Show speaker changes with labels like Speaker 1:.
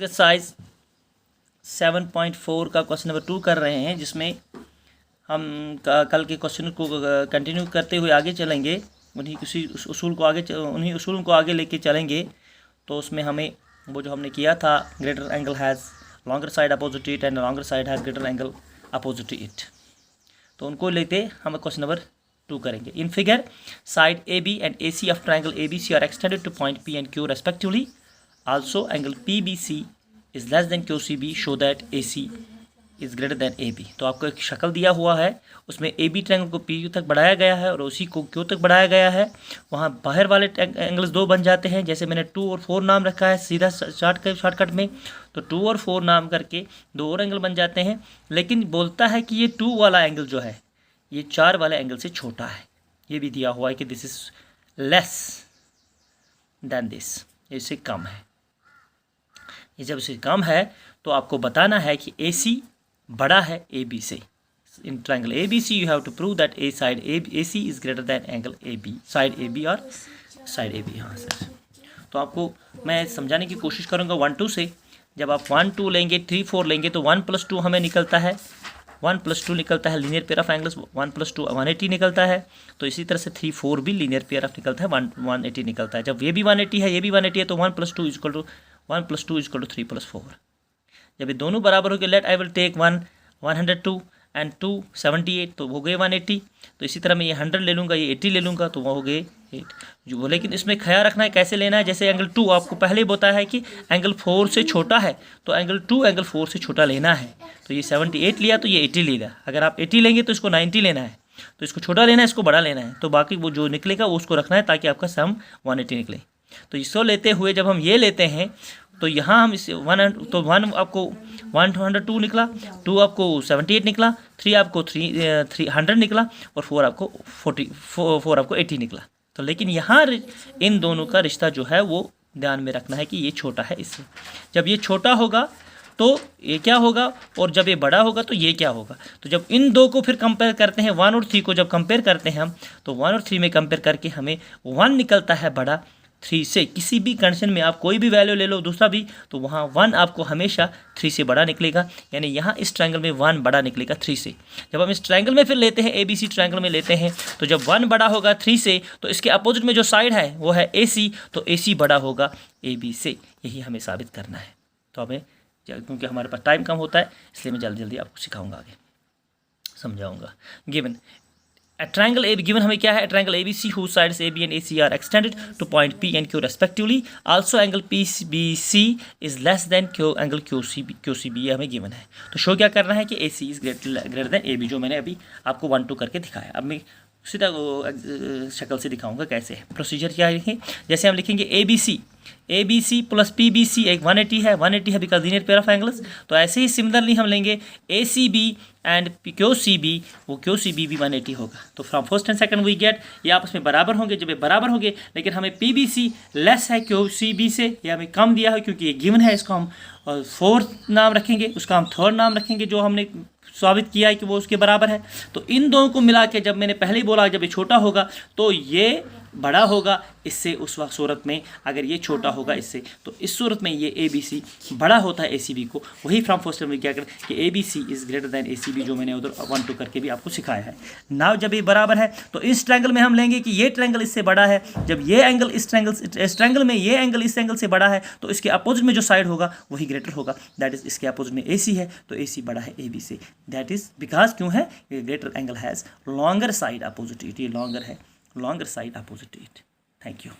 Speaker 1: Exercise 7.4 का question number 2 कर रहे हैं, जिसमें हम कल के क्वेश्चन को कंटिन्यू करते हुए आगे चलेंगे, उन्हीं उसूल को आगे लेके चलेंगे। तो उसमें हमें वो जो हमने किया था, greater angle has longer side opposite it and longer side has greater angle opposite it, तो उनको लेते हम क्वेश्चन नंबर 2 करेंगे। In figure side A B and A C of triangle A B C are extended to point P and Q respectively. Also angle P B C is less than Q C B, show that A C is greater than A B. तो आपको एक शक्ल दिया हुआ है, उसमें A B triangle को P तक बढ़ाया गया है और उसी को क्यू तक बढ़ाया गया है। वहाँ बाहर वाले एंगल्स 2 बन जाते हैं, जैसे मैंने 2 और 4 नाम रखा है सीधा शॉर्टकट में, तो 2 और 4 नाम करके 2 और एंगल बन जाते हैं। लेकिन बोलता है कि ये 2 वाला एंगल जो है ये 4 वाले एंगल से छोटा है। ये भी दिया हुआ है कि this is less than this, इससे कम है। ये जब इससे कम है तो आपको बताना है कि ए सी बड़ा है ए बी से। In triangle A B C you have to prove that a side A C is greater than angle A B, side A B और साइड ए बी। हाँ सर, तो आपको मैं समझाने की कोशिश करूँगा 1 2 से। जब आप 1 2 लेंगे, 3 4 लेंगे तो 1 + 2 हमें निकलता है, 1 + 2 निकलता है लीनियर पेयर ऑफ एंगल्स, 1 + 2 180 निकलता है। तो इसी तरह से 3 4 भी लीनियर पेयर ऑफ निकलता है, 180 निकलता है। जब ये भी 180 है, ये भी 180 है, तो 1 + 2 = 3 + 4। जब ये दोनों बराबर हो गए, let I will take 102 and 2 78, तो हो गए 180। तो इसी तरह मैं ये 100 ले लूँगा, ये 80 ले लूँगा, तो वो हो गए 8 जो। लेकिन इसमें ख्याल रखना है कैसे लेना है। जैसे एंगल 2 आपको पहले ही बताया है कि एंगल 4 से छोटा है, तो एंगल 2 एंगल 4 से छोटा लेना है। तो ये 78 लिया तो ये 80 लिया। अगर आप 80 लेंगे तो इसको 90 लेना है, तो इसको छोटा लेना है, इसको बड़ा लेना है। तो बाकी वो जो निकलेगा वो उसको रखना है ताकि आपका सम 180 निकले। तो इसको लेते हुए जब हम ये लेते हैं तो यहाँ हम इसे 1 आपको 102 निकला, 2 आपको 78 निकला, 3 आपको 300 निकला और 4 आपको 80 निकला। तो लेकिन यहाँ इन दोनों का रिश्ता जो है वो ध्यान में रखना है कि ये छोटा है इससे। जब ये छोटा होगा तो ये क्या होगा, और जब ये बड़ा होगा तो ये क्या होगा। तो जब इन दो को फिर कंपेयर करते हैं, 1 और 3 को जब कंपेयर करते हैं हम, तो 1 और 3 में कंपेयर करके हमें 1 निकलता है बड़ा 3 से। किसी भी कंडीशन में आप कोई भी वैल्यू ले लो दूसरा भी, तो वहाँ 1 आपको हमेशा 3 से बड़ा निकलेगा। यानी यहाँ इस ट्रायंगल में 1 बड़ा निकलेगा 3 से। जब हम इस ट्रायंगल में फिर लेते हैं, ए बी सी ट्रायंगल में लेते हैं, तो जब 1 बड़ा होगा 3 से, तो इसके अपोजिट में जो साइड है वो है ए सी, तो ए सी बड़ा होगा ए बी से। यही हमें साबित करना है। तो हमें, क्योंकि हमारे पास टाइम कम होता है, इसलिए मैं जल्दी जल्दी आपको सिखाऊंगा, आगे समझाऊंगा। Given A triangle A given हमें क्या है, triangle ABC whose sides AB and AC are extended to point P and Q respectively. Also angle PBC is less than angle QCB, ये हमें गिवन है। तो शो क्या करना है कि AC is greater than AB, जो मैंने अभी आपको 1 2 करके दिखाया। अब मैं सीधा शक्ल से दिखाऊंगा कैसे है। प्रोसीजर क्या है, जैसे हम लिखेंगे ABC प्लस PBC एक 180 है, 180 है because linear pair of angles. तो ऐसे ही सिमिलरली हम लेंगे ACB एंड QCB, वो QCB भी 180 होगा। तो from first and second we get, ये आपस में बराबर होंगे। जब ये बराबर होंगे, लेकिन हमें PBC लेस है QCB से, ये हमें कम दिया है क्योंकि ये गिवन है। इसको हम 4th नाम रखेंगे, उसका हम 3rd नाम रखेंगे, जो हमने साबित किया है कि वो उसके बराबर है। तो इन दोनों को मिला के, जब मैंने पहले ही बोला जब ये छोटा होगा तो ये बड़ा होगा इससे, उस वक्त सूरत में अगर ये छोटा होगा इससे, तो इस सूरत में ये ABC बड़ा होता है ACB को। वही फ्रॉम फर्स्ट में क्या करें कि ABC is greater then ACB, जो मैंने उधर 1 2 करके भी आपको सिखाया है। नाउ जब ये बराबर है तो इस ट्रायंगल में हम लेंगे कि ये ट्रायंगल इससे बड़ा है। जब ये एंगल इस ट्रायंगल में ये एंगल इस एंगल से बड़ा है, तो इसके अपोजिट में जो साइड होगा वही ग्रेटर होगा। दैट इज इसके अपोजिट में AC है, तो AC बड़ा है AB से। दैट इज बिकॉज क्यों है, greater angle has longer side opposite it, ये लॉन्गर है, longer side opposite it. Thank you.